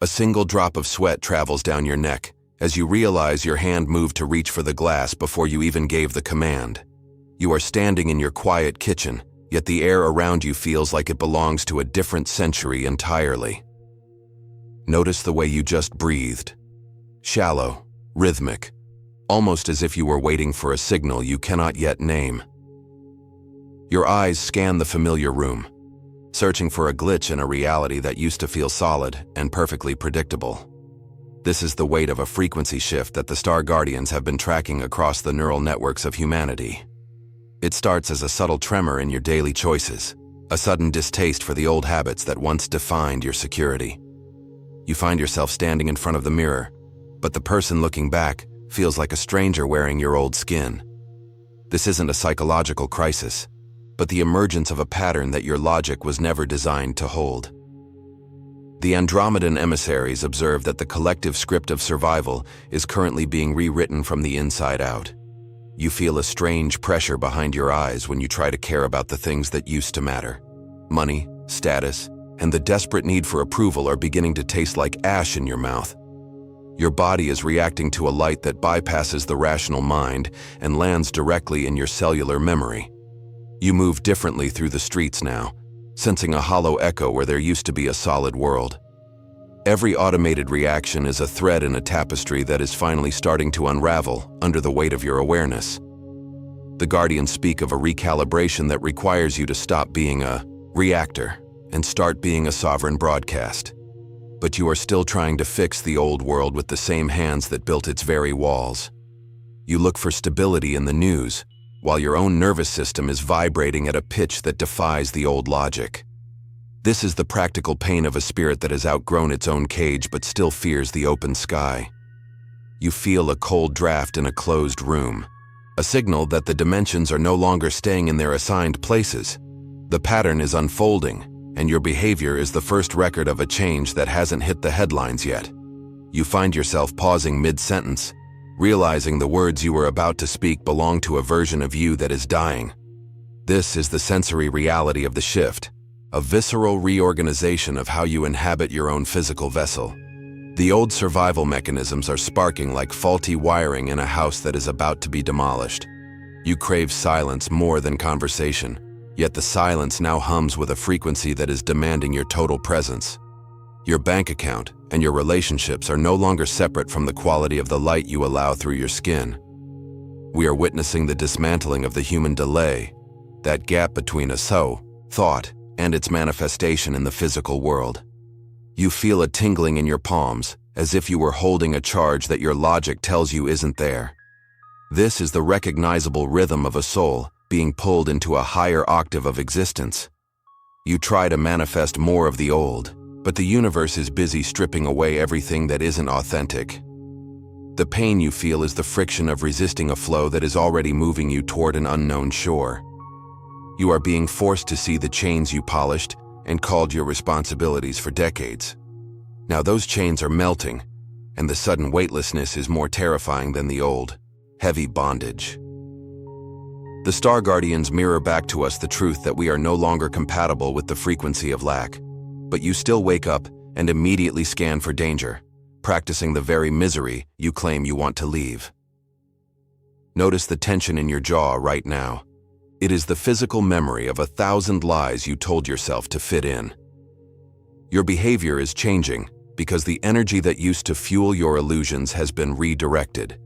A single drop of sweat travels down your neck as you realize your hand moved to reach for the glass before you even gave the command. You are standing in your quiet kitchen, yet the air around you feels like it belongs to a different century entirely. Notice the way you just breathed. Shallow, rhythmic, almost as if you were waiting for a signal you cannot yet name. Your eyes scan the familiar room, searching for a glitch in a reality that used to feel solid and perfectly predictable. This is the weight of a frequency shift that the Star Guardians have been tracking across the neural networks of humanity. It starts as a subtle tremor in your daily choices, a sudden distaste for the old habits that once defined your security. You find yourself standing in front of the mirror, but the person looking back feels like a stranger wearing your old skin. This isn't a psychological crisis, but the emergence of a pattern that your logic was never designed to hold. The Andromedan emissaries observe that the collective script of survival is currently being rewritten from the inside out. You feel a strange pressure behind your eyes when you try to care about the things that used to matter. Money, status, and the desperate need for approval are beginning to taste like ash in your mouth. Your body is reacting to a light that bypasses the rational mind and lands directly in your cellular memory. You move differently through the streets now, sensing a hollow echo where there used to be a solid world. Every automated reaction is a thread in a tapestry that is finally starting to unravel under the weight of your awareness. The Guardians speak of a recalibration that requires you to stop being a reactor and start being a sovereign broadcast. But you are still trying to fix the old world with the same hands that built its very walls. You look for stability in the news, while your own nervous system is vibrating at a pitch that defies the old logic. This is the practical pain of a spirit that has outgrown its own cage but still fears the open sky. You feel a cold draft in a closed room, a signal that the dimensions are no longer staying in their assigned places. The pattern is unfolding, and your behavior is the first record of a change that hasn't hit the headlines yet. You find yourself pausing mid-sentence, realizing the words you were about to speak belong to a version of you that is dying. This is the sensory reality of the shift, a visceral reorganization of how you inhabit your own physical vessel. The old survival mechanisms are sparking like faulty wiring in a house that is about to be demolished. You crave silence more than conversation, yet the silence now hums with a frequency that is demanding your total presence. Your bank account and your relationships are no longer separate from the quality of the light you allow through your skin. We are witnessing the dismantling of the human delay, that gap between a thought and its manifestation in the physical world. You feel a tingling in your palms, as if you were holding a charge that your logic tells you isn't there. This is the recognizable rhythm of a soul being pulled into a higher octave of existence. You try to manifest more of the old, but the universe is busy stripping away everything that isn't authentic. The pain you feel is the friction of resisting a flow that is already moving you toward an unknown shore. You are being forced to see the chains you polished and called your responsibilities for decades. Now those chains are melting, and the sudden weightlessness is more terrifying than the old, heavy bondage. The Star Guardians mirror back to us the truth that we are no longer compatible with the frequency of lack. But you still wake up and immediately scan for danger, practicing the very misery you claim you want to leave. Notice the tension in your jaw right now. It is the physical memory of 1,000 lies you told yourself to fit in. Your behavior is changing because the energy that used to fuel your illusions has been redirected.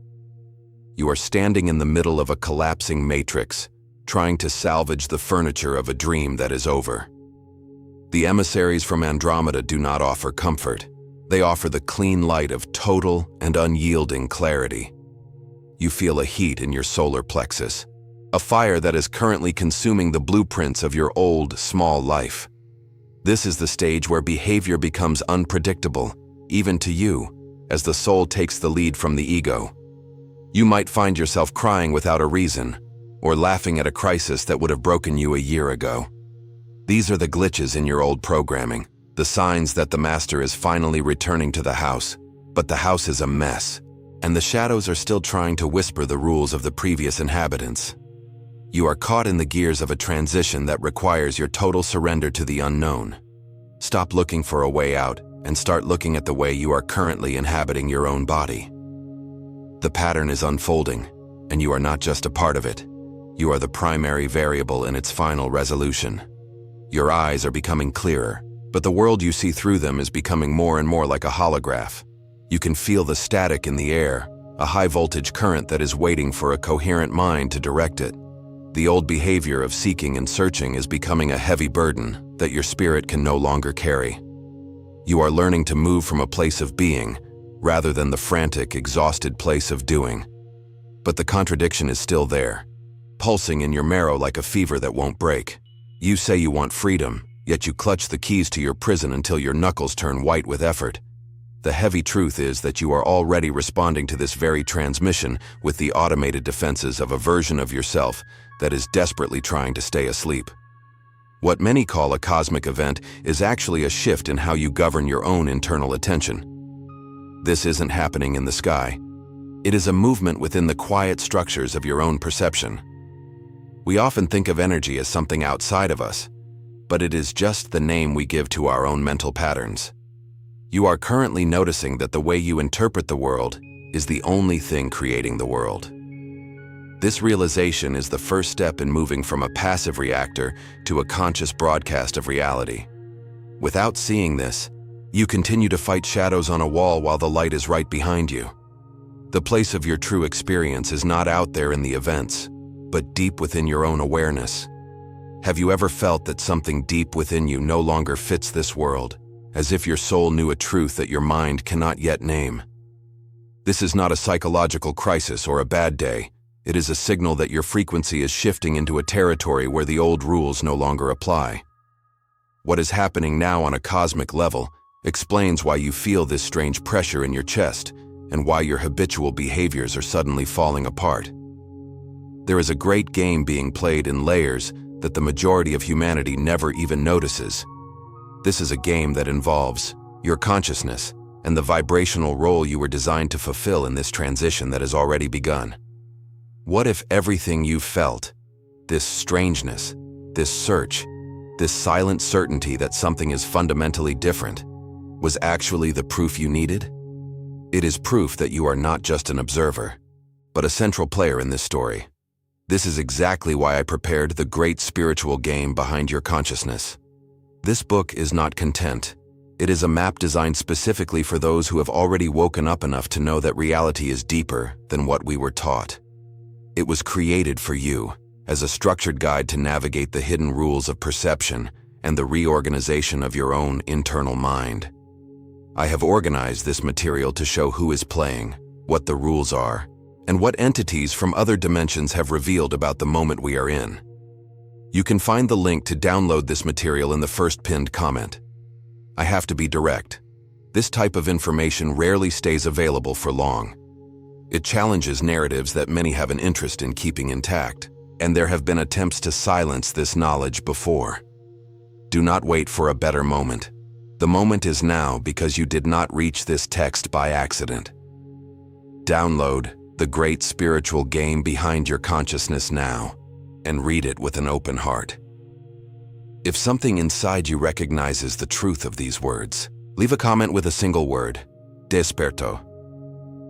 You are standing in the middle of a collapsing matrix, trying to salvage the furniture of a dream that is over. The emissaries from Andromeda do not offer comfort. They offer the clean light of total and unyielding clarity. You feel a heat in your solar plexus, a fire that is currently consuming the blueprints of your old, small life. This is the stage where behavior becomes unpredictable, even to you, as the soul takes the lead from the ego. You might find yourself crying without a reason, or laughing at a crisis that would have broken you a year ago. These are the glitches in your old programming, the signs that the master is finally returning to the house. But the house is a mess, and the shadows are still trying to whisper the rules of the previous inhabitants. You are caught in the gears of a transition that requires your total surrender to the unknown. Stop looking for a way out and start looking at the way you are currently inhabiting your own body. The pattern is unfolding, and you are not just a part of it. You are the primary variable in its final resolution. Your eyes are becoming clearer, but the world you see through them is becoming more and more like a holograph. You can feel the static in the air, a high-voltage current that is waiting for a coherent mind to direct it. The old behavior of seeking and searching is becoming a heavy burden that your spirit can no longer carry. You are learning to move from a place of being, rather than the frantic, exhausted place of doing. But the contradiction is still there, pulsing in your marrow like a fever that won't break. You say you want freedom, yet you clutch the keys to your prison until your knuckles turn white with effort. The heavy truth is that you are already responding to this very transmission with the automated defenses of a version of yourself that is desperately trying to stay asleep. What many call a cosmic event is actually a shift in how you govern your own internal attention. This isn't happening in the sky. It is a movement within the quiet structures of your own perception. We often think of energy as something outside of us, but it is just the name we give to our own mental patterns. You are currently noticing that the way you interpret the world is the only thing creating the world. This realization is the first step in moving from a passive reactor to a conscious broadcast of reality. Without seeing this, you continue to fight shadows on a wall while the light is right behind you. The place of your true experience is not out there in the events, but deep within your own awareness. Have you ever felt that something deep within you no longer fits this world, as if your soul knew a truth that your mind cannot yet name? This is not a psychological crisis or a bad day. It is a signal that your frequency is shifting into a territory where the old rules no longer apply. What is happening now on a cosmic level explains why you feel this strange pressure in your chest and why your habitual behaviors are suddenly falling apart. There is a great game being played in layers that the majority of humanity never even notices. This is a game that involves your consciousness and the vibrational role you were designed to fulfill in this transition that has already begun. What if everything you felt, this strangeness, this search, this silent certainty that something is fundamentally different, was actually the proof you needed? It is proof that you are not just an observer, but a central player in this story. This is exactly why I prepared the great spiritual game behind your consciousness. This book is not content. It is a map designed specifically for those who have already woken up enough to know that reality is deeper than what we were taught. It was created for you as a structured guide to navigate the hidden rules of perception and the reorganization of your own internal mind. I have organized this material to show who is playing, what the rules are, and what entities from other dimensions have revealed about the moment we are in. You can find the link to download this material in the first pinned comment. I have to be direct. This type of information rarely stays available for long. It challenges narratives that many have an interest in keeping intact, and there have been attempts to silence this knowledge before. Do not wait for a better moment. The moment is now because you did not reach this text by accident. Download the great spiritual game behind your consciousness now, and read it with an open heart. If something inside you recognizes the truth of these words, leave a comment with a single word, desperto.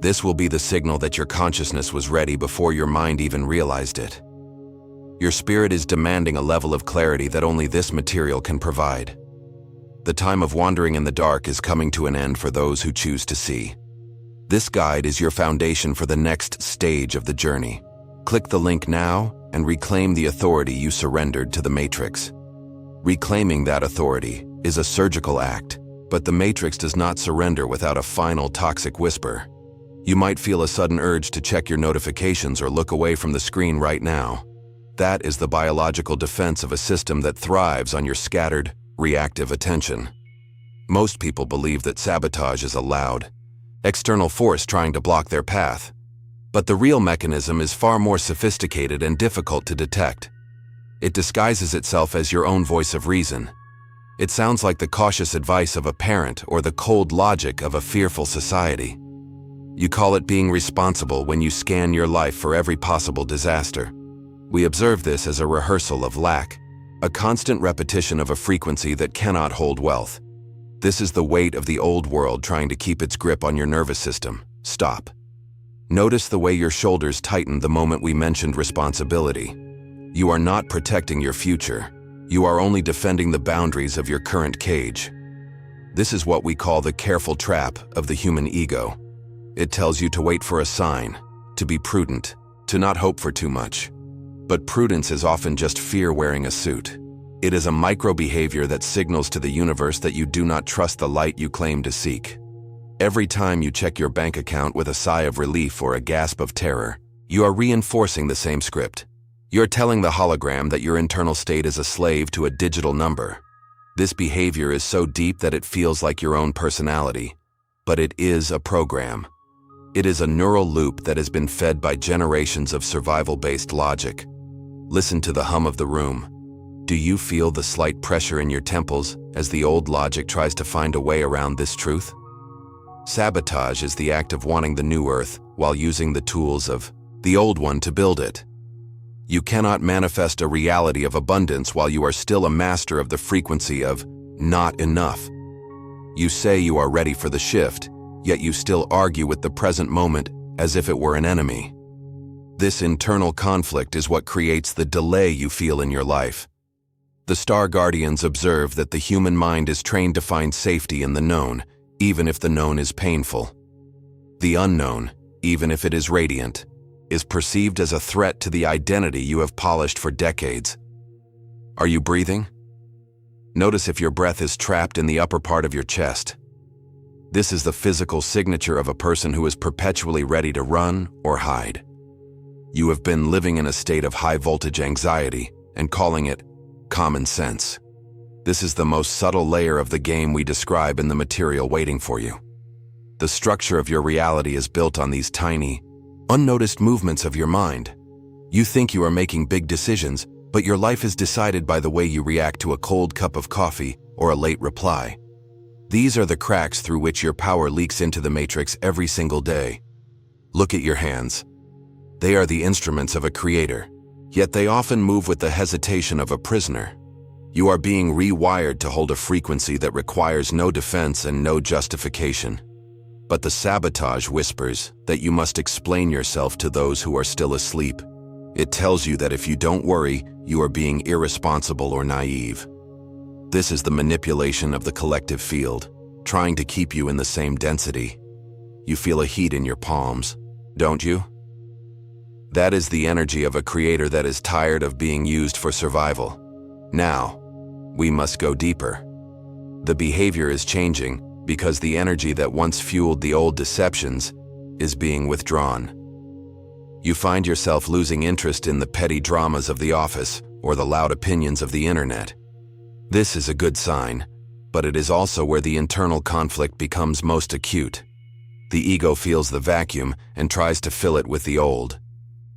This will be the signal that your consciousness was ready before your mind even realized it. Your spirit is demanding a level of clarity that only this material can provide. The time of wandering in the dark is coming to an end for those who choose to see. This guide is your foundation for the next stage of the journey. Click the link now and reclaim the authority you surrendered to the Matrix. Reclaiming that authority is a surgical act, but the Matrix does not surrender without a final toxic whisper. You might feel a sudden urge to check your notifications or look away from the screen right now. That is the biological defense of a system that thrives on your scattered, reactive attention. Most people believe that sabotage is a loud, external force trying to block their path. But the real mechanism is far more sophisticated and difficult to detect. It disguises itself as your own voice of reason. It sounds like the cautious advice of a parent or the cold logic of a fearful society. You call it being responsible when you scan your life for every possible disaster. We observe this as a rehearsal of lack, a constant repetition of a frequency that cannot hold wealth. This is the weight of the old world trying to keep its grip on your nervous system. Stop. Notice the way your shoulders tightened the moment we mentioned responsibility. You are not protecting your future. You are only defending the boundaries of your current cage. This is what we call the careful trap of the human ego. It tells you to wait for a sign, to be prudent, to not hope for too much. But prudence is often just fear wearing a suit. It is a micro-behavior that signals to the universe that you do not trust the light you claim to seek. Every time you check your bank account with a sigh of relief or a gasp of terror, you are reinforcing the same script. You're telling the hologram that your internal state is a slave to a digital number. This behavior is so deep that it feels like your own personality, but it is a program. It is a neural loop that has been fed by generations of survival-based logic. Listen to the hum of the room. Do you feel the slight pressure in your temples as the old logic tries to find a way around this truth? Sabotage is the act of wanting the new earth while using the tools of the old one to build it. You cannot manifest a reality of abundance while you are still a master of the frequency of not enough. You say you are ready for the shift, yet you still argue with the present moment as if it were an enemy. This internal conflict is what creates the delay you feel in your life. The Star Guardians observe that the human mind is trained to find safety in the known, even if the known is painful. The unknown, even if it is radiant, is perceived as a threat to the identity you have polished for decades. Are you breathing? Notice if your breath is trapped in the upper part of your chest. This is the physical signature of a person who is perpetually ready to run or hide. You have been living in a state of high-voltage anxiety and calling it common sense. This is the most subtle layer of the game we describe in the material waiting for you. The structure of your reality is built on these tiny, unnoticed movements of your mind. You think you are making big decisions, but your life is decided by the way you react to a cold cup of coffee or a late reply. These are the cracks through which your power leaks into the matrix every single day. Look at your hands. They are the instruments of a creator, yet they often move with the hesitation of a prisoner. You are being rewired to hold a frequency that requires no defense and no justification. But the sabotage whispers that you must explain yourself to those who are still asleep. It tells you that if you don't worry, you are being irresponsible or naive. This is the manipulation of the collective field, trying to keep you in the same density. You feel a heat in your palms, don't you? That is the energy of a creator that is tired of being used for survival. Now, we must go deeper. The behavior is changing because the energy that once fueled the old deceptions is being withdrawn. You find yourself losing interest in the petty dramas of the office or the loud opinions of the internet. This is a good sign, but it is also where the internal conflict becomes most acute. The ego feels the vacuum and tries to fill it with the old,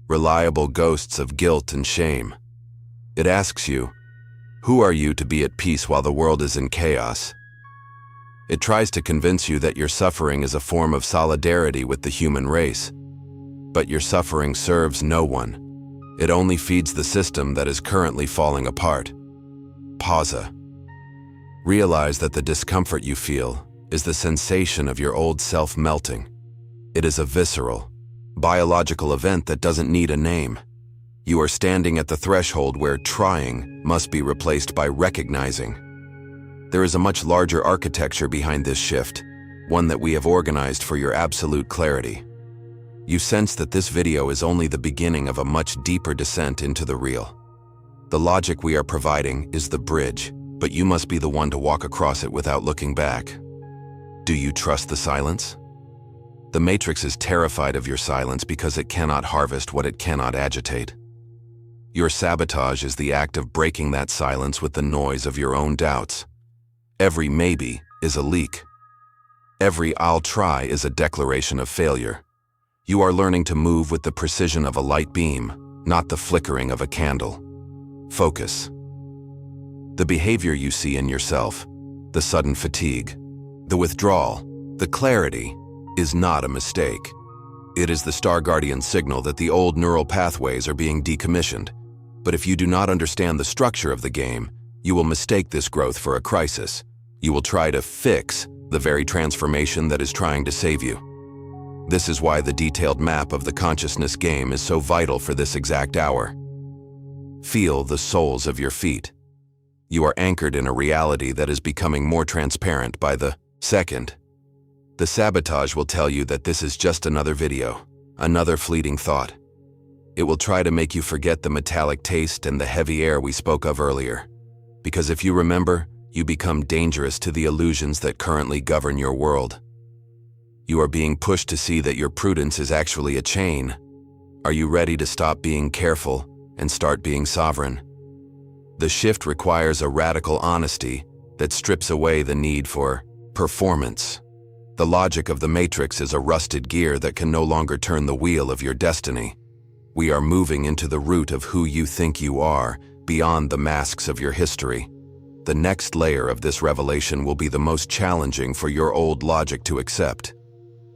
reliable ghosts of guilt and shame. It asks you, who are you to be at peace while the world is in chaos? It tries to convince you that your suffering is a form of solidarity with the human race. But your suffering serves no one. It only feeds the system that is currently falling apart. Pause. Realize that the discomfort you feel is the sensation of your old self melting. It is a visceral, biological event that doesn't need a name. You are standing at the threshold where trying must be replaced by recognizing. There is a much larger architecture behind this shift, one that we have organized for your absolute clarity. You sense that this video is only the beginning of a much deeper descent into the real. The logic we are providing is the bridge, but you must be the one to walk across it without looking back. Do you trust the silence? The Matrix is terrified of your silence because it cannot harvest what it cannot agitate. Your sabotage is the act of breaking that silence with the noise of your own doubts. Every maybe is a leak. Every I'll try is a declaration of failure. You are learning to move with the precision of a light beam, not the flickering of a candle. Focus. The behavior you see in yourself, the sudden fatigue, the withdrawal, the clarity, is not a mistake. It is the Star Guardian signal that the old neural pathways are being decommissioned. But if you do not understand the structure of the game, you will mistake this growth for a crisis. You will try to fix the very transformation that is trying to save you. This is why the detailed map of the consciousness game is so vital for this exact hour. Feel the soles of your feet. You are anchored in a reality that is becoming more transparent by the second. The sabotage will tell you that this is just another video, another fleeting thought. It will try to make you forget the metallic taste and the heavy air we spoke of earlier. Because if you remember, you become dangerous to the illusions that currently govern your world. You are being pushed to see that your prudence is actually a chain. Are you ready to stop being careful and start being sovereign? The shift requires a radical honesty that strips away the need for performance. The logic of the matrix is a rusted gear that can no longer turn the wheel of your destiny. We are moving into the root of who you think you are, beyond the masks of your history. The next layer of this revelation will be the most challenging for your old logic to accept.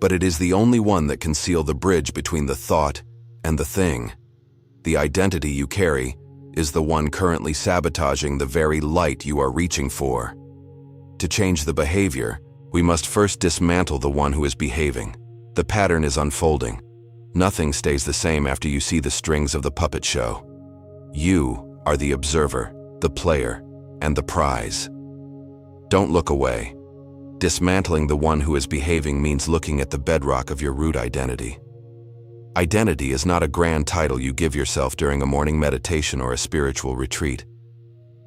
But it is the only one that can seal the bridge between the thought and the thing. The identity you carry is the one currently sabotaging the very light you are reaching for. To change the behavior, we must first dismantle the one who is behaving. The pattern is unfolding. Nothing stays the same after you see the strings of the puppet show. You are the observer, the player, and the prize. Don't look away. Dismantling the one who is behaving means looking at the bedrock of your root identity. Identity is not a grand title you give yourself during a morning meditation or a spiritual retreat.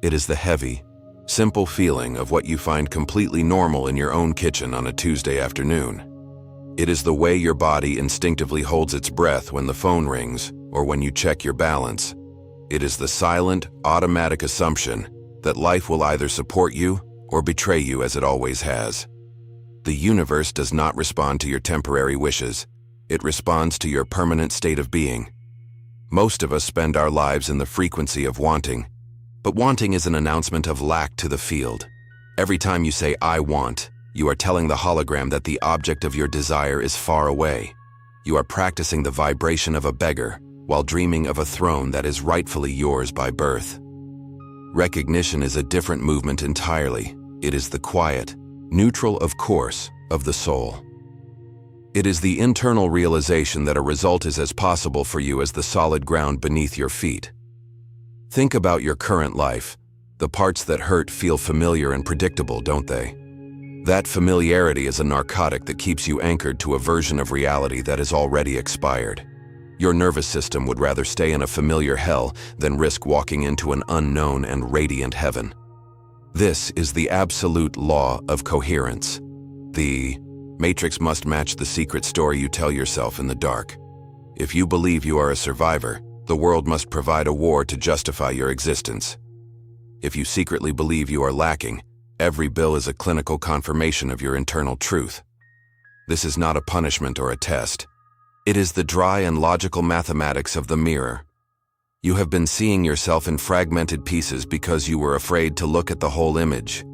It is the heavy, simple feeling of what you find completely normal in your own kitchen on a Tuesday afternoon. It is the way your body instinctively holds its breath when the phone rings or when you check your balance. It is the silent, automatic assumption that life will either support you or betray you as it always has. The universe does not respond to your temporary wishes. It responds to your permanent state of being. Most of us spend our lives in the frequency of wanting, but wanting is an announcement of lack to the field. Every time you say, "I want," you are telling the hologram that the object of your desire is far away. You are practicing the vibration of a beggar while dreaming of a throne that is rightfully yours by birth. Recognition is a different movement entirely. It is the quiet, neutral of course, of the soul. It is the internal realization that a result is as possible for you as the solid ground beneath your feet. Think about your current life. The parts that hurt feel familiar and predictable, don't they? That familiarity is a narcotic that keeps you anchored to a version of reality that is already expired. Your nervous system would rather stay in a familiar hell than risk walking into an unknown and radiant heaven. This is the absolute law of coherence. The matrix must match the secret story you tell yourself in the dark. If you believe you are a survivor, the world must provide a war to justify your existence. If you secretly believe you are lacking, every bill is a clinical confirmation of your internal truth. This is not a punishment or a test. It is the dry and logical mathematics of the mirror. You have been seeing yourself in fragmented pieces because you were afraid to look at the whole image.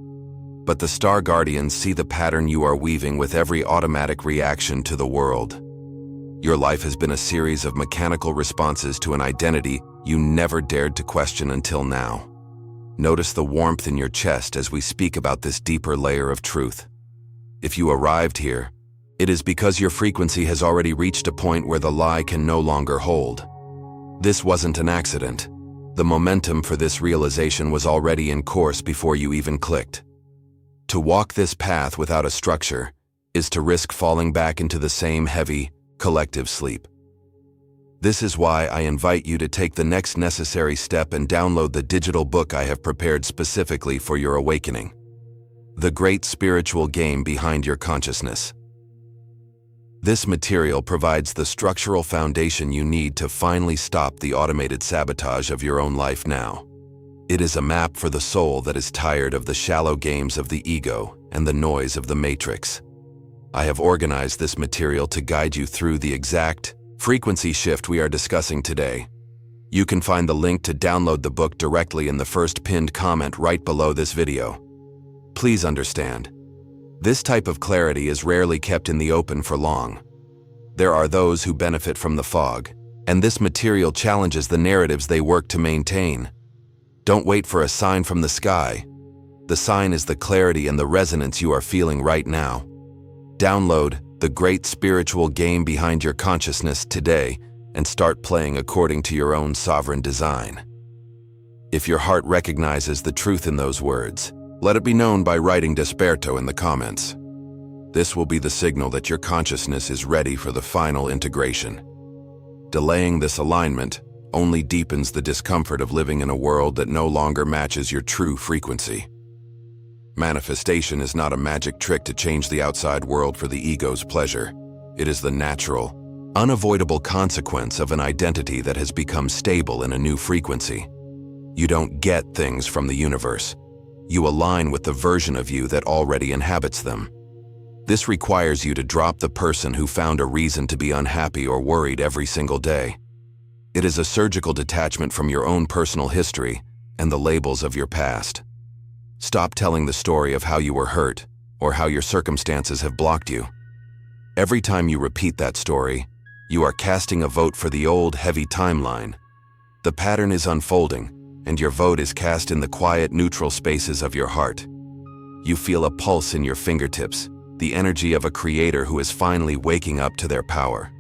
But the star guardians see the pattern you are weaving with every automatic reaction to the world. Your life has been a series of mechanical responses to an identity you never dared to question until now. Notice the warmth in your chest as we speak about this deeper layer of truth. If you arrived here, it is because your frequency has already reached a point where the lie can no longer hold. This wasn't an accident. The momentum for this realization was already in course before you even clicked. To walk this path without a structure is to risk falling back into the same heavy, collective sleep. This is why I invite you to take the next necessary step and download the digital book I have prepared specifically for your awakening. The Great Spiritual Game Behind Your Consciousness. This material provides the structural foundation you need to finally stop the automated sabotage of your own life now. It is a map for the soul that is tired of the shallow games of the ego and the noise of the matrix. I have organized this material to guide you through the exact frequency shift we are discussing today. You can find the link to download the book directly in the first pinned comment right below this video. Please understand, this type of clarity is rarely kept in the open for long. There are those who benefit from the fog, and this material challenges the narratives they work to maintain. Don't wait for a sign from the sky. The sign is the clarity and the resonance you are feeling right now. Download the great spiritual game behind your consciousness today and start playing according to your own sovereign design. If your heart recognizes the truth in those words, let it be known by writing Desperto in the comments. This will be the signal that your consciousness is ready for the final integration. Delaying this alignment only deepens the discomfort of living in a world that no longer matches your true frequency. Manifestation is not a magic trick to change the outside world for the ego's pleasure. It is the natural, unavoidable consequence of an identity that has become stable in a new frequency. You don't get things from the universe. You align with the version of you that already inhabits them. This requires you to drop the person who found a reason to be unhappy or worried every single day. It is a surgical detachment from your own personal history and the labels of your past. Stop telling the story of how you were hurt or how your circumstances have blocked you. Every time you repeat that story, you are casting a vote for the old, heavy timeline. The pattern is unfolding, and your vote is cast in the quiet, neutral spaces of your heart. You feel a pulse in your fingertips, the energy of a creator who is finally waking up to their power.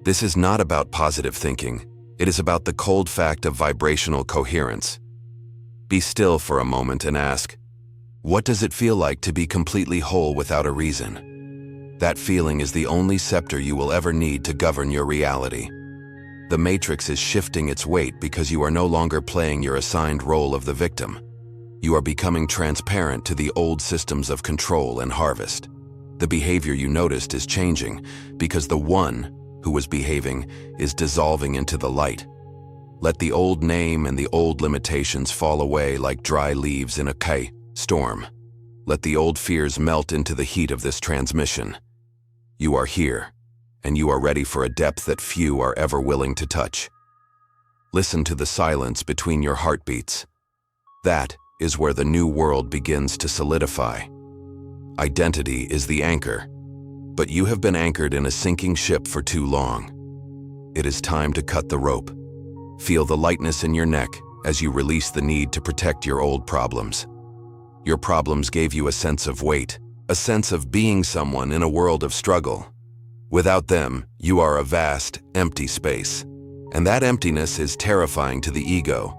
This is not about positive thinking. It is about the cold fact of vibrational coherence. Be still for a moment and ask, what does it feel like to be completely whole without a reason? That feeling is the only scepter you will ever need to govern your reality. The matrix is shifting its weight because you are no longer playing your assigned role of the victim. You are becoming transparent to the old systems of control and harvest. The behavior you noticed is changing because the one who was behaving is dissolving into the light. Let the old name and the old limitations fall away like dry leaves in a storm. Let the old fears melt into the heat of this transmission. You are here, and you are ready for a depth that few are ever willing to touch. Listen to the silence between your heartbeats. That is where the new world begins to solidify. Identity is the anchor, but you have been anchored in a sinking ship for too long. It is time to cut the rope. Feel the lightness in your neck as you release the need to protect your old problems. Your problems gave you a sense of weight, a sense of being someone in a world of struggle. Without them, you are a vast, empty space. And that emptiness is terrifying to the ego.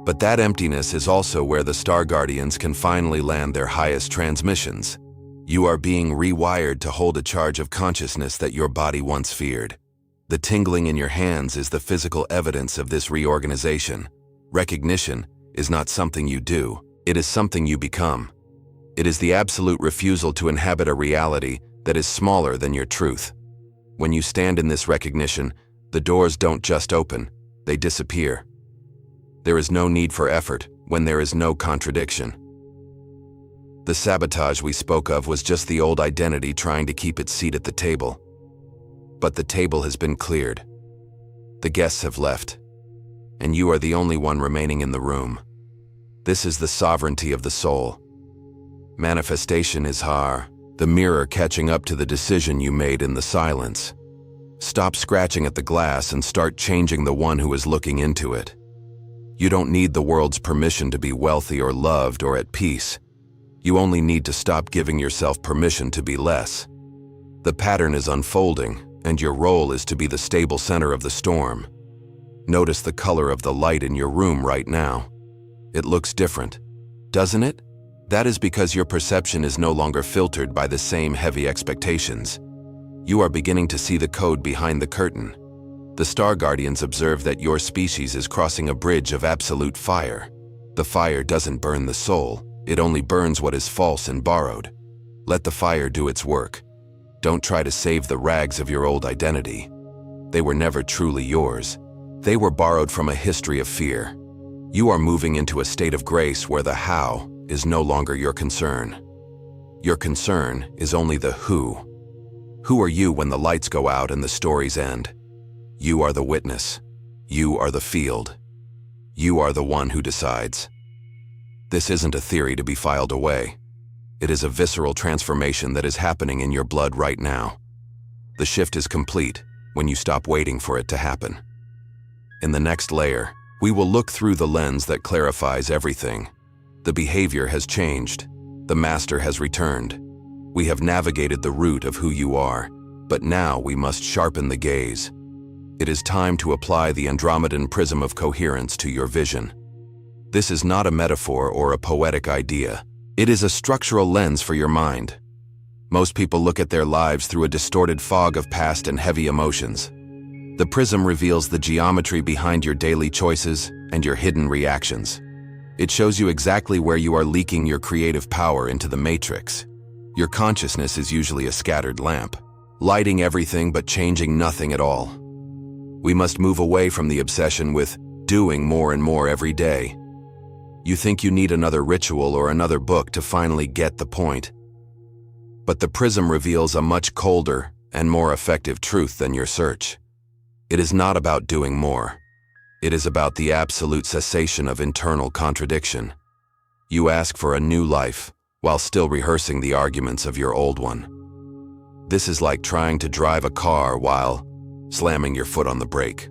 But that emptiness is also where the Star Guardians can finally land their highest transmissions. You are being rewired to hold a charge of consciousness that your body once feared. The tingling in your hands is the physical evidence of this reorganization. Recognition is not something you do, it is something you become. It is the absolute refusal to inhabit a reality that is smaller than your truth. When you stand in this recognition, the doors don't just open, they disappear. There is no need for effort when there is no contradiction. The sabotage we spoke of was just the old identity trying to keep its seat at the table. But the table has been cleared. The guests have left, and you are the only one remaining in the room. This is the sovereignty of the soul. Manifestation is the mirror catching up to the decision you made in the silence. Stop scratching at the glass and start changing the one who is looking into it. You don't need the world's permission to be wealthy or loved or at peace. You only need to stop giving yourself permission to be less. The pattern is unfolding, and your role is to be the stable center of the storm. Notice the color of the light in your room right now. It looks different, doesn't it? That is because your perception is no longer filtered by the same heavy expectations. You are beginning to see the code behind the curtain. The Star Guardians observe that your species is crossing a bridge of absolute fire. The fire doesn't burn the soul, it only burns what is false and borrowed. Let the fire do its work. Don't try to save the rags of your old identity. They were never truly yours. They were borrowed from a history of fear. You are moving into a state of grace where the how is no longer your concern. Your concern is only the who. Who are you when the lights go out and the stories end? You are the witness. You are the field. You are the one who decides. This isn't a theory to be filed away. It is a visceral transformation that is happening in your blood right now. The shift is complete when you stop waiting for it to happen. In the next layer, we will look through the lens that clarifies everything. The behavior has changed. The master has returned. We have navigated the route of who you are, but now we must sharpen the gaze. It is time to apply the Andromedan prism of coherence to your vision. This is not a metaphor or a poetic idea. It is a structural lens for your mind. Most people look at their lives through a distorted fog of past and heavy emotions. The prism reveals the geometry behind your daily choices and your hidden reactions. It shows you exactly where you are leaking your creative power into the matrix. Your consciousness is usually a scattered lamp, lighting everything but changing nothing at all. We must move away from the obsession with doing more and more every day. You think you need another ritual or another book to finally get the point. But the prism reveals a much colder and more effective truth than your search. It is not about doing more. It is about the absolute cessation of internal contradiction. You ask for a new life while still rehearsing the arguments of your old one. This is like trying to drive a car while slamming your foot on the brake.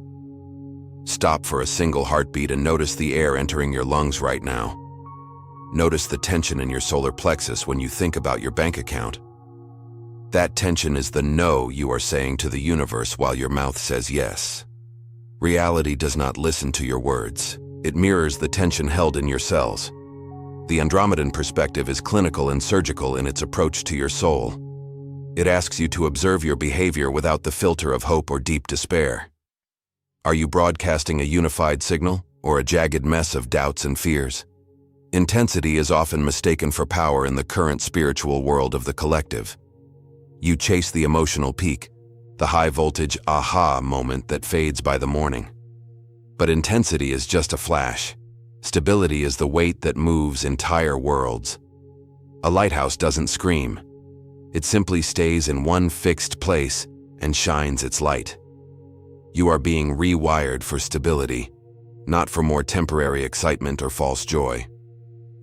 Stop for a single heartbeat and notice the air entering your lungs right now. Notice the tension in your solar plexus when you think about your bank account. That tension is the no you are saying to the universe while your mouth says yes. Reality does not listen to your words. It mirrors the tension held in your cells. The Andromedan perspective is clinical and surgical in its approach to your soul. It asks you to observe your behavior without the filter of hope or deep despair. Are you broadcasting a unified signal or a jagged mess of doubts and fears? Intensity is often mistaken for power in the current spiritual world of the collective. You chase the emotional peak, the high-voltage aha moment that fades by the morning. But intensity is just a flash. Stability is the weight that moves entire worlds. A lighthouse doesn't scream. It simply stays in one fixed place and shines its light. You are being rewired for stability, not for more temporary excitement or false joy.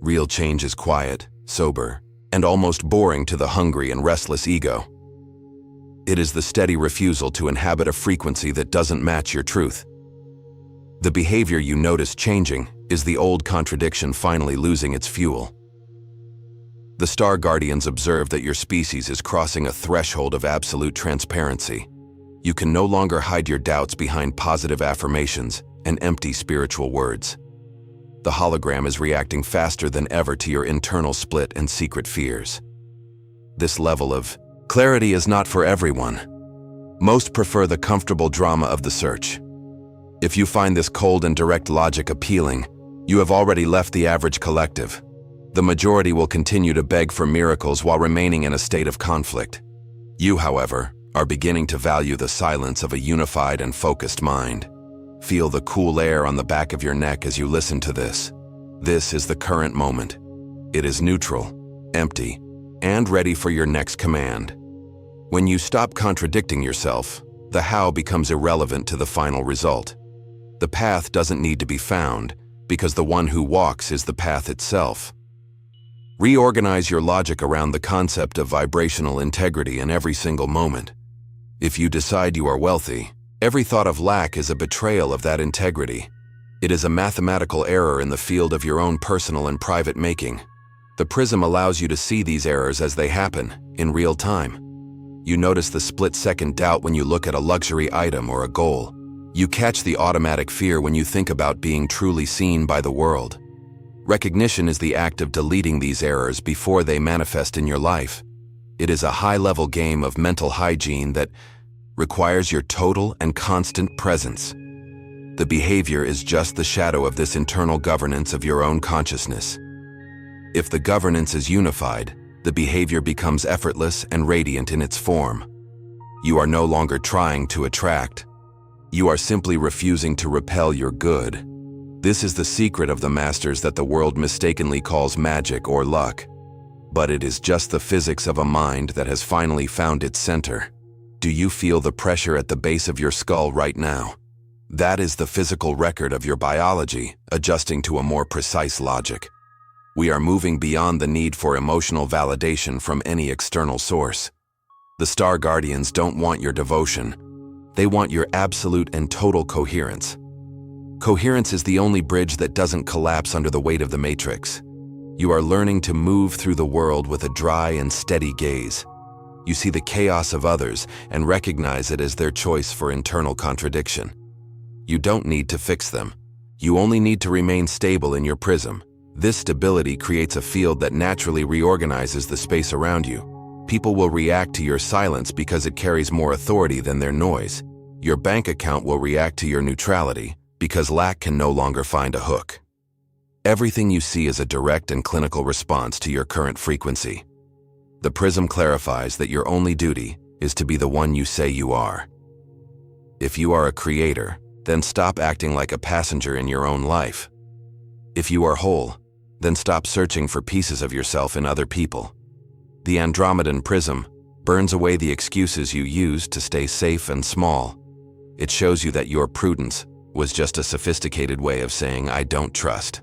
Real change is quiet, sober, and almost boring to the hungry and restless ego. It is the steady refusal to inhabit a frequency that doesn't match your truth. The behavior you notice changing is the old contradiction finally losing its fuel. The star guardians observe that your species is crossing a threshold of absolute transparency. You can no longer hide your doubts behind positive affirmations and empty spiritual words. The hologram is reacting faster than ever to your internal split and secret fears. This level of clarity is not for everyone. Most prefer the comfortable drama of the search. If you find this cold and direct logic appealing, you have already left the average collective. The majority will continue to beg for miracles while remaining in a state of conflict. You, however, are beginning to value the silence of a unified and focused mind. Feel the cool air on the back of your neck as you listen to this. This is the current moment. It is neutral, empty, and ready for your next command. When you stop contradicting yourself, the how becomes irrelevant to the final result. The path doesn't need to be found, because the one who walks is the path itself. Reorganize your logic around the concept of vibrational integrity in every single moment. If you decide you are wealthy, every thought of lack is a betrayal of that integrity. It is a mathematical error in the field of your own personal and private making. The prism allows you to see these errors as they happen, in real time. You notice the split-second doubt when you look at a luxury item or a goal. You catch the automatic fear when you think about being truly seen by the world. Recognition is the act of deleting these errors before they manifest in your life. It is a high-level game of mental hygiene that requires your total and constant presence. The behavior is just the shadow of this internal governance of your own consciousness. If the governance is unified, the behavior becomes effortless and radiant in its form. You are no longer trying to attract. You are simply refusing to repel your good. This is the secret of the masters that the world mistakenly calls magic or luck. But it is just the physics of a mind that has finally found its center. Do you feel the pressure at the base of your skull right now? That is the physical record of your biology adjusting to a more precise logic. We are moving beyond the need for emotional validation from any external source. The star guardians don't want your devotion. They want your absolute and total coherence. Coherence is the only bridge that doesn't collapse under the weight of the matrix. You are learning to move through the world with a dry and steady gaze. You see the chaos of others and recognize it as their choice for internal contradiction. You don't need to fix them. You only need to remain stable in your prism. This stability creates a field that naturally reorganizes the space around you. People will react to your silence because it carries more authority than their noise. Your bank account will react to your neutrality because lack can no longer find a hook. Everything you see is a direct and clinical response to your current frequency. The prism clarifies that your only duty is to be the one you say you are. If you are a creator, then stop acting like a passenger in your own life. If you are whole, then stop searching for pieces of yourself in other people. The Andromedan prism burns away the excuses you used to stay safe and small. It shows you that your prudence was just a sophisticated way of saying, "I don't trust."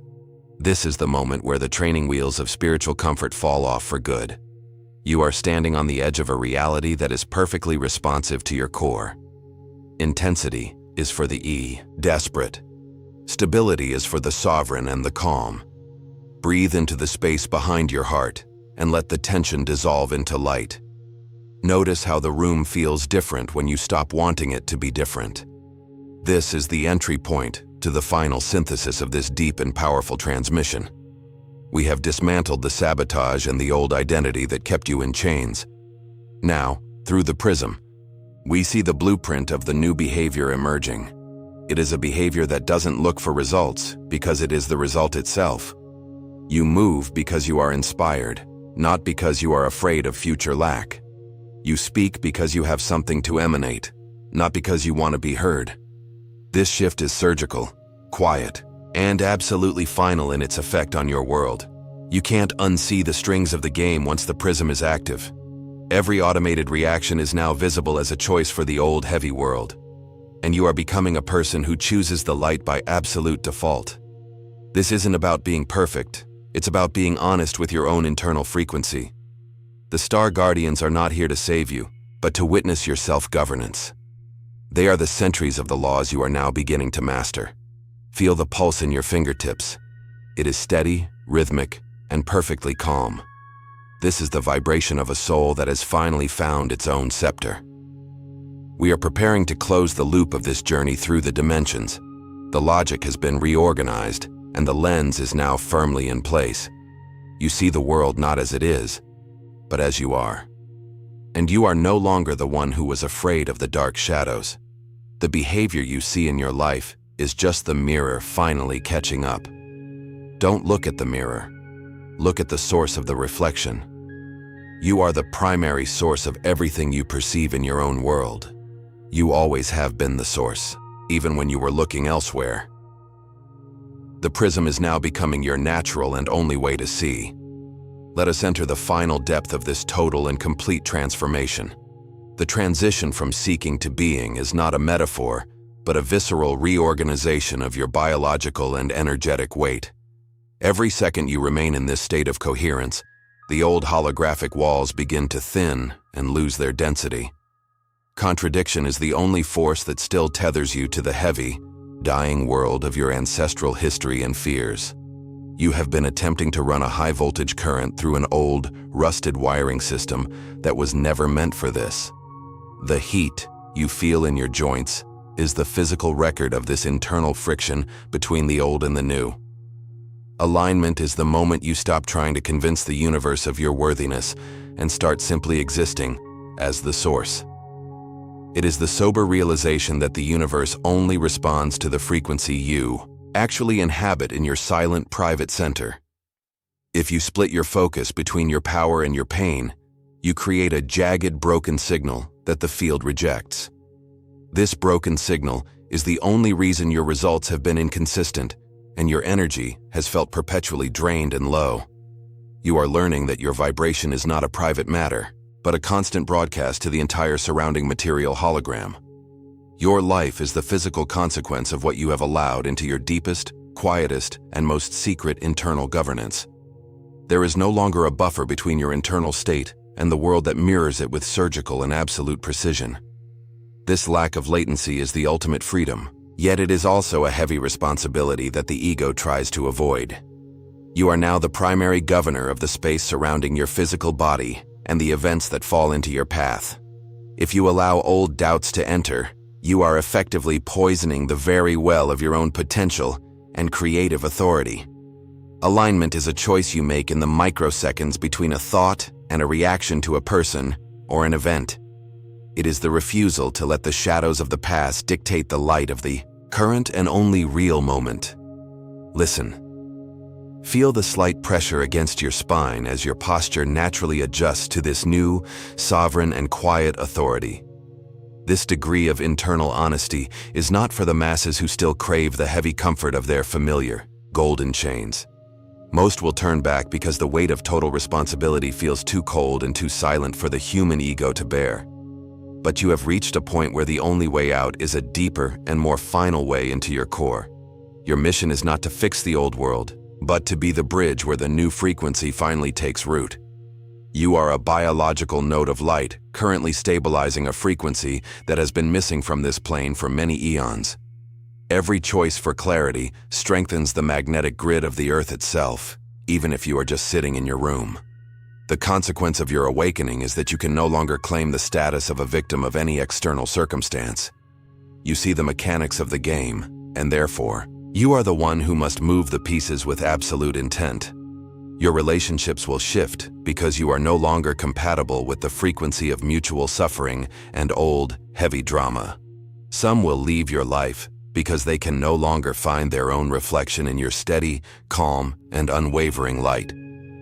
This is the moment where the training wheels of spiritual comfort fall off for good. You are standing on the edge of a reality that is perfectly responsive to your core. Intensity is for the desperate. Stability is for the sovereign and the calm. Breathe into the space behind your heart and let the tension dissolve into light. Notice how the room feels different when you stop wanting it to be different. This is the entry point to the final synthesis of this deep and powerful transmission. We have dismantled the sabotage and the old identity that kept you in chains. Now, through the prism, we see the blueprint of the new behavior emerging. It is a behavior that doesn't look for results because it is the result itself. You move because you are inspired, not because you are afraid of future lack. You speak because you have something to emanate, not because you want to be heard. This shift is surgical, quiet, and absolutely final in its effect on your world. You can't unsee the strings of the game once the prism is active. Every automated reaction is now visible as a choice for the old heavy world. And you are becoming a person who chooses the light by absolute default. This isn't about being perfect. It's about being honest with your own internal frequency. The Star Guardians are not here to save you, but to witness your self-governance. They are the sentries of the laws you are now beginning to master. Feel the pulse in your fingertips. It is steady, rhythmic, and perfectly calm. This is the vibration of a soul that has finally found its own scepter. We are preparing to close the loop of this journey through the dimensions. The logic has been reorganized, and the lens is now firmly in place. You see the world not as it is, but as you are. And you are no longer the one who was afraid of the dark shadows. The behavior you see in your life is just the mirror finally catching up. Don't look at the mirror. Look at the source of the reflection. You are the primary source of everything you perceive in your own world. You always have been the source, even when you were looking elsewhere. The prism is now becoming your natural and only way to see. Let us enter the final depth of this total and complete transformation. The transition from seeking to being is not a metaphor, but a visceral reorganization of your biological and energetic weight. Every second you remain in this state of coherence, the old holographic walls begin to thin and lose their density. Contradiction is the only force that still tethers you to the heavy, dying world of your ancestral history and fears. You have been attempting to run a high-voltage current through an old, rusted wiring system that was never meant for this. The heat you feel in your joints is the physical record of this internal friction between the old and the new. Alignment is the moment you stop trying to convince the universe of your worthiness and start simply existing as the source. It is the sober realization that the universe only responds to the frequency you actually inhabit in your silent, private center. If you split your focus between your power and your pain, you create a jagged, broken signal that the field rejects. This broken signal is the only reason your results have been inconsistent and your energy has felt perpetually drained and low. You are learning that your vibration is not a private matter, but a constant broadcast to the entire surrounding material hologram. Your life is the physical consequence of what you have allowed into your deepest, quietest, and most secret internal governance. There is no longer a buffer between your internal state and the world that mirrors it with surgical and absolute precision. This lack of latency is the ultimate freedom, yet it is also a heavy responsibility that the ego tries to avoid. You are now the primary governor of the space surrounding your physical body and the events that fall into your path. If you allow old doubts to enter, you are effectively poisoning the very well of your own potential and creative authority. Alignment is a choice you make in the microseconds between a thought and a reaction to a person or an event. It is the refusal to let the shadows of the past dictate the light of the current and only real moment. Listen. Feel the slight pressure against your spine as your posture naturally adjusts to this new, sovereign, and quiet authority. This degree of internal honesty is not for the masses who still crave the heavy comfort of their familiar, golden chains. Most will turn back because the weight of total responsibility feels too cold and too silent for the human ego to bear. But you have reached a point where the only way out is a deeper and more final way into your core. Your mission is not to fix the old world, but to be the bridge where the new frequency finally takes root. You are a biological node of light, currently stabilizing a frequency that has been missing from this plane for many eons. Every choice for clarity strengthens the magnetic grid of the Earth itself, even if you are just sitting in your room. The consequence of your awakening is that you can no longer claim the status of a victim of any external circumstance. You see the mechanics of the game, and therefore, you are the one who must move the pieces with absolute intent. Your relationships will shift because you are no longer compatible with the frequency of mutual suffering and old, heavy drama. Some will leave your life because they can no longer find their own reflection in your steady, calm, and unwavering light.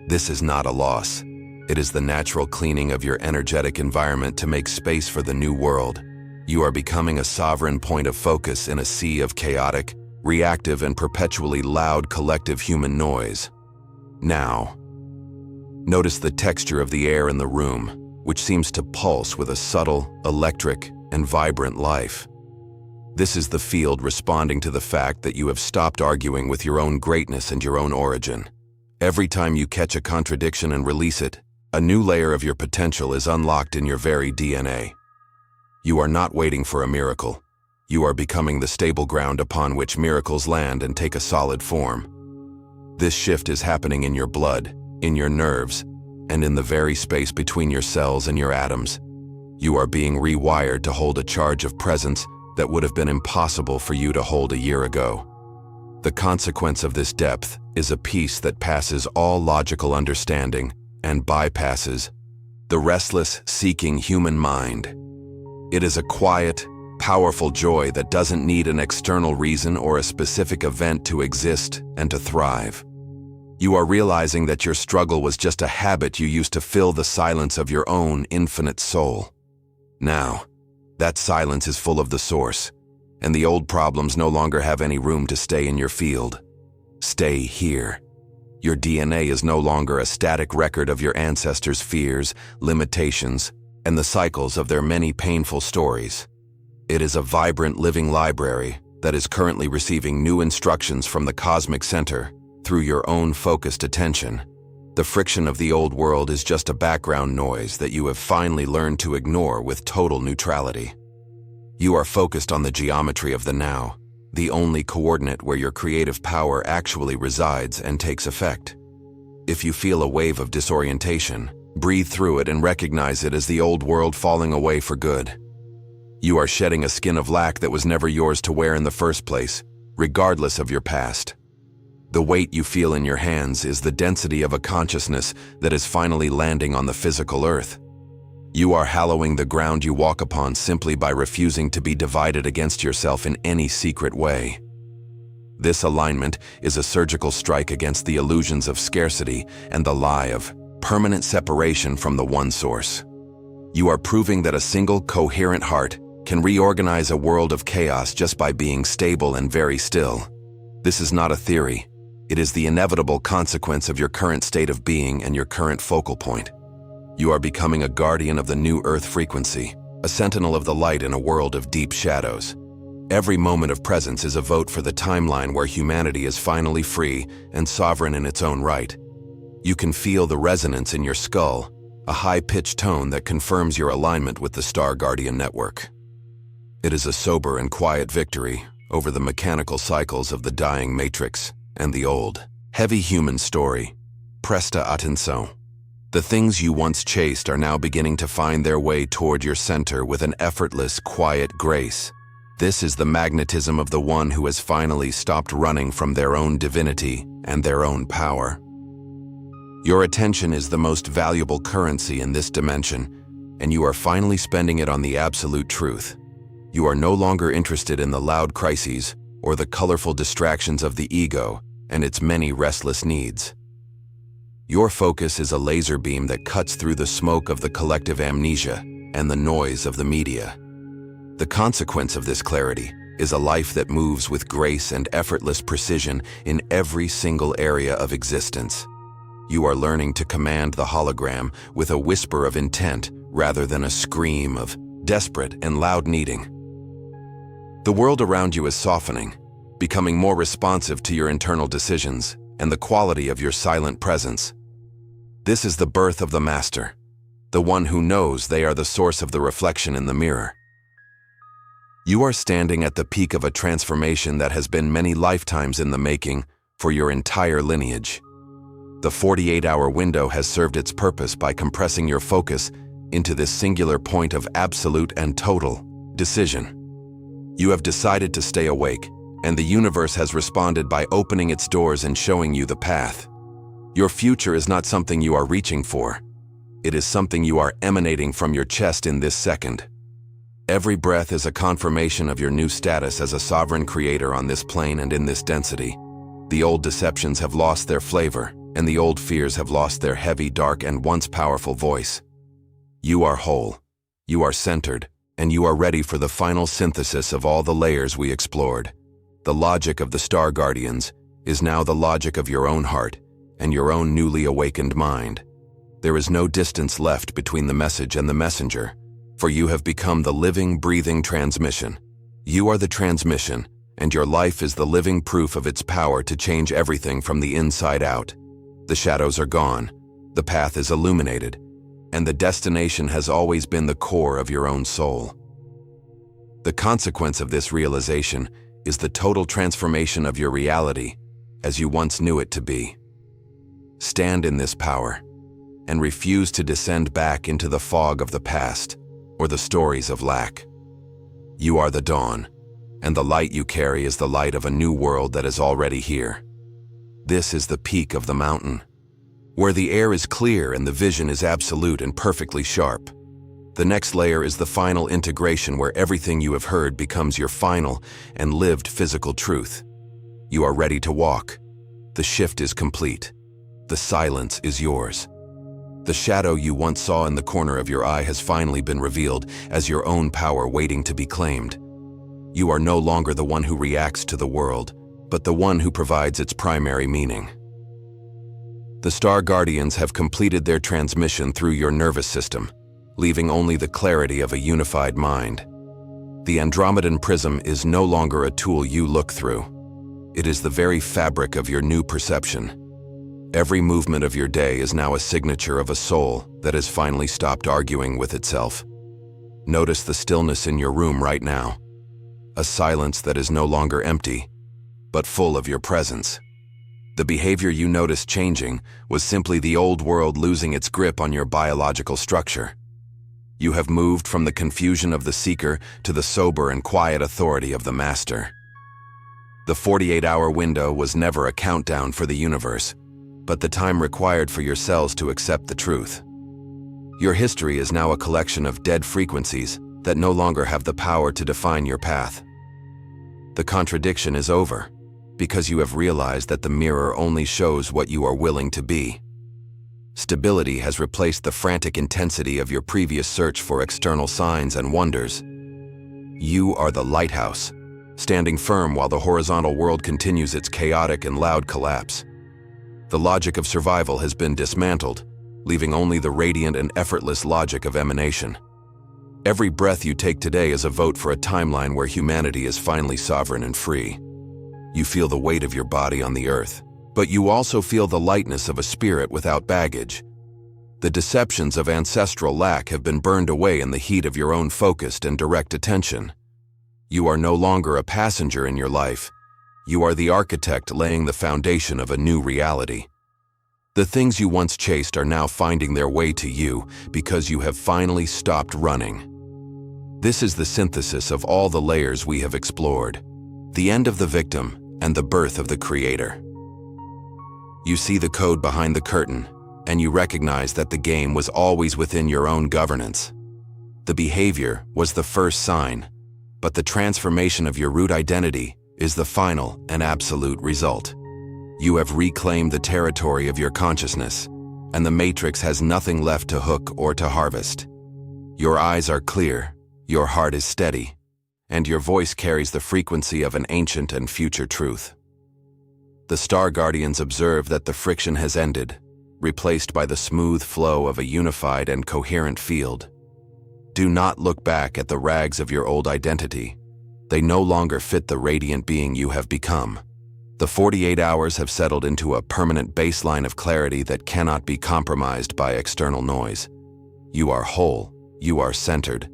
This is not a loss. It is the natural cleaning of your energetic environment to make space for the new world. You are becoming a sovereign point of focus in a sea of chaotic, reactive, and perpetually loud collective human noise. Now, notice the texture of the air in the room, which seems to pulse with a subtle, electric, and vibrant life. This is the field responding to the fact that you have stopped arguing with your own greatness and your own origin. Every time you catch a contradiction and release it, a new layer of your potential is unlocked in your very DNA. You are not waiting for a miracle. You are becoming the stable ground upon which miracles land and take a solid form. This shift is happening in your blood, in your nerves, and in the very space between your cells and your atoms. You are being rewired to hold a charge of presence that would have been impossible for you to hold a year ago. The consequence of this depth is a peace that passes all logical understanding and bypasses the restless, seeking human mind. It is a quiet, powerful joy that doesn't need an external reason or a specific event to exist and to thrive. You are realizing that your struggle was just a habit you used to fill the silence of your own infinite soul. Now, that silence is full of the source, and the old problems no longer have any room to stay in your field. Stay here. Your DNA is no longer a static record of your ancestors' fears, limitations, and the cycles of their many painful stories. It is a vibrant living library that is currently receiving new instructions from the cosmic center through your own focused attention. The friction of the old world is just a background noise that you have finally learned to ignore with total neutrality. You are focused on the geometry of the now, the only coordinate where your creative power actually resides and takes effect. If you feel a wave of disorientation, breathe through it and recognize it as the old world falling away for good. You are shedding a skin of lack that was never yours to wear in the first place, regardless of your past. The weight you feel in your hands is the density of a consciousness that is finally landing on the physical earth. You are hallowing the ground you walk upon simply by refusing to be divided against yourself in any secret way. This alignment is a surgical strike against the illusions of scarcity and the lie of permanent separation from the one source. You are proving that a single, coherent heart can reorganize a world of chaos just by being stable and very still. This is not a theory. It is the inevitable consequence of your current state of being and your current focal point. You are becoming a guardian of the new Earth frequency, a sentinel of the light in a world of deep shadows. Every moment of presence is a vote for the timeline where humanity is finally free and sovereign in its own right. You can feel the resonance in your skull, a high-pitched tone that confirms your alignment with the Star Guardian network. It is a sober and quiet victory over the mechanical cycles of the dying matrix and the old, Heavy human story. Presta atenção. The things you once chased are now beginning to find their way toward your center with an effortless, quiet grace. This is the magnetism of the one who has finally stopped running from their own divinity and their own power. Your attention is the most valuable currency in this dimension, and you are finally spending it on the absolute truth. You are no longer interested in the loud crises or the colorful distractions of the ego and its many restless needs. Your focus is a laser beam that cuts through the smoke of the collective amnesia and the noise of the media. The consequence of this clarity is a life that moves with grace and effortless precision in every single area of existence. You are learning to command the hologram with a whisper of intent rather than a scream of desperate and loud needing. The world around you is softening, becoming more responsive to your internal decisions and the quality of your silent presence. This is the birth of the master, the one who knows they are the source of the reflection in the mirror. You are standing at the peak of a transformation that has been many lifetimes in the making for your entire lineage. The 48-hour window has served its purpose by compressing your focus into this singular point of absolute and total decision. You have decided to stay awake, and the universe has responded by opening its doors and showing you the path. Your future is not something you are reaching for. It is something you are emanating from your chest in this second. Every breath is a confirmation of your new status as a sovereign creator on this plane and in this density. The old deceptions have lost their flavor, and the old fears have lost their heavy, dark, and once powerful voice. You are whole, you are centered, and you are ready for the final synthesis of all the layers we explored. The logic of the Star Guardians is now the logic of your own heart and your own newly awakened mind. There is no distance left between the message and the messenger, for you have become the living, breathing transmission. You are the transmission, and your life is the living proof of its power to change everything from the inside out. The shadows are gone, the path is illuminated, and the destination has always been the core of your own soul. The consequence of this realization is the total transformation of your reality as you once knew it to be. Stand in this power and refuse to descend back into the fog of the past or the stories of lack. You are the dawn, and the light you carry is the light of a new world that is already here. This is the peak of the mountain, where the air is clear and the vision is absolute and perfectly sharp. The next layer is the final integration where everything you have heard becomes your final and lived physical truth. You are ready to walk. The shift is complete. The silence is yours. The shadow you once saw in the corner of your eye has finally been revealed as your own power waiting to be claimed. You are no longer the one who reacts to the world, but the one who provides its primary meaning. The Star Guardians have completed their transmission through your nervous system, leaving only the clarity of a unified mind. The Andromedan prism is no longer a tool you look through. It is the very fabric of your new perception. Every movement of your day is now a signature of a soul that has finally stopped arguing with itself. Notice the stillness in your room right now, a silence that is no longer empty, but full of your presence. The behavior you noticed changing was simply the old world losing its grip on your biological structure. You have moved from the confusion of the seeker to the sober and quiet authority of the master. The 48-hour window was never a countdown for the universe, but the time required for your cells to accept the truth. Your history is now a collection of dead frequencies that no longer have the power to define your path. The contradiction is over, because you have realized that the mirror only shows what you are willing to be. Stability has replaced the frantic intensity of your previous search for external signs and wonders. You are the lighthouse, standing firm while the horizontal world continues its chaotic and loud collapse. The logic of survival has been dismantled, leaving only the radiant and effortless logic of emanation. Every breath you take today is a vote for a timeline where humanity is finally sovereign and free. You feel the weight of your body on the earth, but you also feel the lightness of a spirit without baggage. The deceptions of ancestral lack have been burned away in the heat of your own focused and direct attention. You are no longer a passenger in your life. You are the architect laying the foundation of a new reality. The things you once chased are now finding their way to you because you have finally stopped running. This is the synthesis of all the layers we have explored, the end of the victim and the birth of the creator. You see the code behind the curtain, and you recognize that the game was always within your own governance. The behavior was the first sign, but the transformation of your root identity is the final and absolute result. You have reclaimed the territory of your consciousness, and the matrix has nothing left to hook or to harvest. Your eyes are clear, your heart is steady, and your voice carries the frequency of an ancient and future truth. The Star Guardians observe that the friction has ended, replaced by the smooth flow of a unified and coherent field. Do not look back at the rags of your old identity. They no longer fit the radiant being you have become. The 48 hours have settled into a permanent baseline of clarity that cannot be compromised by external noise. You are whole, you are centered,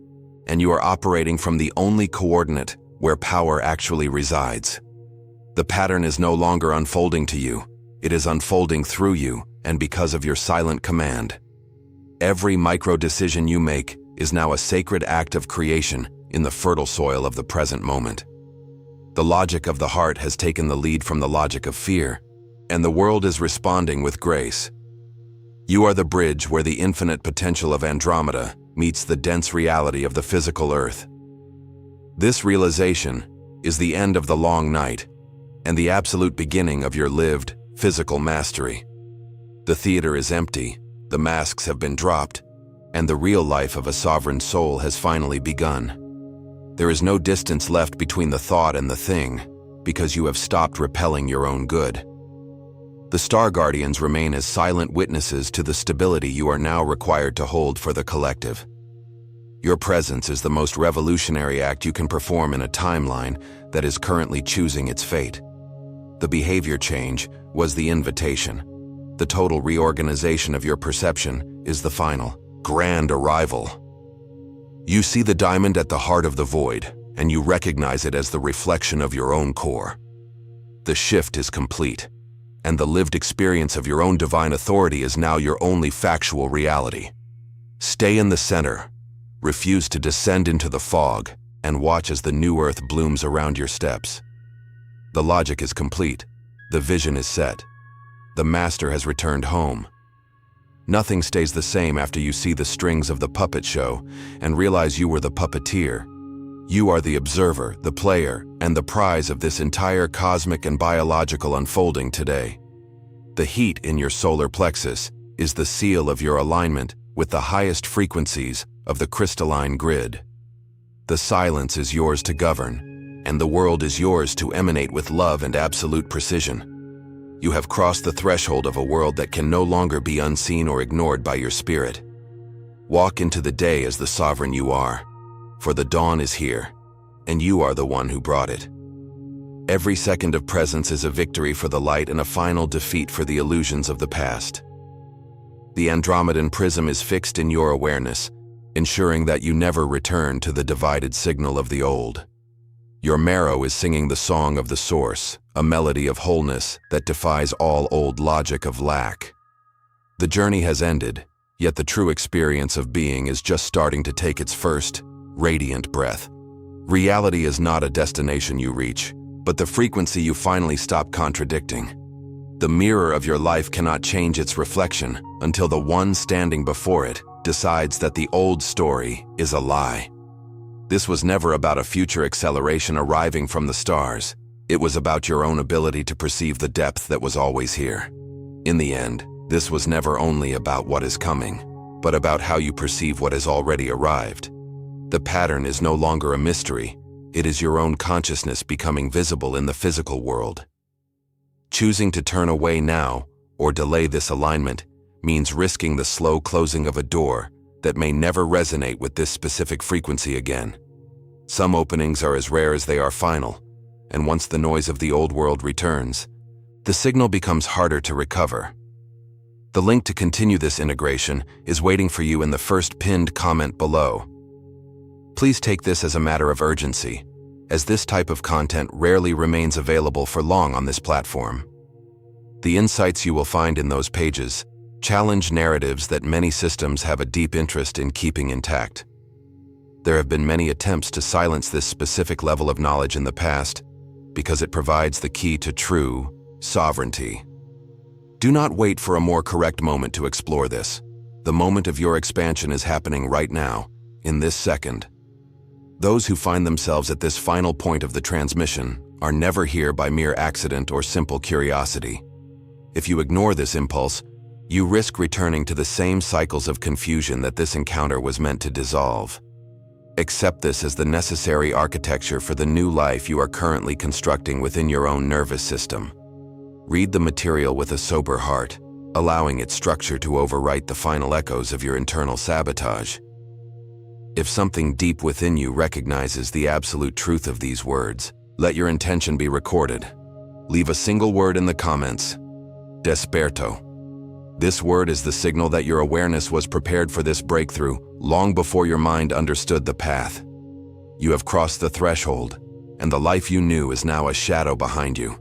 and you are operating from the only coordinate where power actually resides. The pattern is no longer unfolding to you. It is unfolding through you and because of your silent command. Every micro-decision you make is now a sacred act of creation in the fertile soil of the present moment. The logic of the heart has taken the lead from the logic of fear, and the world is responding with grace. You are the bridge where the infinite potential of Andromeda meets the dense reality of the physical Earth. This realization is the end of the long night and the absolute beginning of your lived, physical mastery. The theater is empty, the masks have been dropped, and the real life of a sovereign soul has finally begun. There is no distance left between the thought and the thing, because you have stopped repelling your own good. The Star Guardians remain as silent witnesses to the stability you are now required to hold for the collective. Your presence is the most revolutionary act you can perform in a timeline that is currently choosing its fate. The behavior change was the invitation. The total reorganization of your perception is the final, grand arrival. You see the diamond at the heart of the void, and you recognize it as the reflection of your own core. The shift is complete, and the lived experience of your own divine authority is now your only factual reality. Stay in the center, refuse to descend into the fog, and watch as the new earth blooms around your steps. The logic is complete, the vision is set. The master has returned home. Nothing stays the same after you see the strings of the puppet show and realize you were the puppeteer. You are the observer, the player, and the prize of this entire cosmic and biological unfolding today. The heat in your solar plexus is the seal of your alignment with the highest frequencies of the crystalline grid. The silence is yours to govern, and the world is yours to emanate with love and absolute precision. You have crossed the threshold of a world that can no longer be unseen or ignored by your spirit. Walk into the day as the sovereign you are, for the dawn is here, and you are the one who brought it. Every second of presence is a victory for the light and a final defeat for the illusions of the past. The Andromedan prism is fixed in your awareness, ensuring that you never return to the divided signal of the old. Your marrow is singing the song of the source, a melody of wholeness that defies all old logic of lack. The journey has ended, yet the true experience of being is just starting to take its first, radiant breath. Reality is not a destination you reach, but the frequency you finally stop contradicting. The mirror of your life cannot change its reflection until the one standing before it decides that the old story is a lie. This was never about a future acceleration arriving from the stars. It was about your own ability to perceive the depth that was always here. In the end, this was never only about what is coming, but about how you perceive what has already arrived. The pattern is no longer a mystery. It is your own consciousness becoming visible in the physical world. Choosing to turn away now or delay this alignment means risking the slow closing of a door that may never resonate with this specific frequency again. Some openings are as rare as they are final, and once the noise of the old world returns, the signal becomes harder to recover. The link to continue this integration is waiting for you in the first pinned comment below. Please take this as a matter of urgency, as this type of content rarely remains available for long on this platform. The insights you will find in those pages challenge narratives that many systems have a deep interest in keeping intact. There have been many attempts to silence this specific level of knowledge in the past because it provides the key to true sovereignty. Do not wait for a more correct moment to explore this. The moment of your expansion is happening right now, in this second. Those who find themselves at this final point of the transmission are never here by mere accident or simple curiosity. If you ignore this impulse, you risk returning to the same cycles of confusion that this encounter was meant to dissolve. Accept this as the necessary architecture for the new life you are currently constructing within your own nervous system. Read the material with a sober heart, allowing its structure to overwrite the final echoes of your internal sabotage. If something deep within you recognizes the absolute truth of these words, let your intention be recorded. Leave a single word in the comments. Desperto. This word is the signal that your awareness was prepared for this breakthrough long before your mind understood the path. You have crossed the threshold, and the life you knew is now a shadow behind you.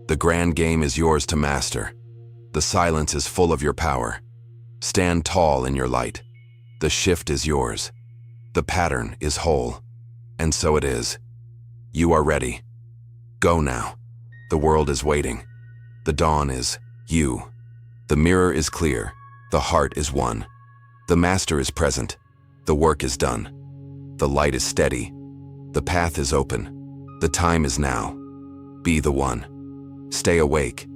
The grand game is yours to master. The silence is full of your power. Stand tall in your light. The shift is yours. The pattern is whole. And so it is. You are ready. Go now. The world is waiting. The dawn is you. The mirror is clear. The heart is one. The master is present. The work is done. The light is steady. The path is open. The time is now. Be the one. Stay awake.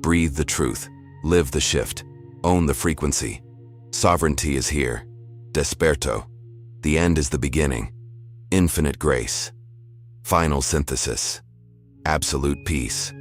Breathe the truth. Live the shift. Own the frequency. Sovereignty is here. Desperto. The end is the beginning. Infinite grace. Final synthesis. Absolute peace.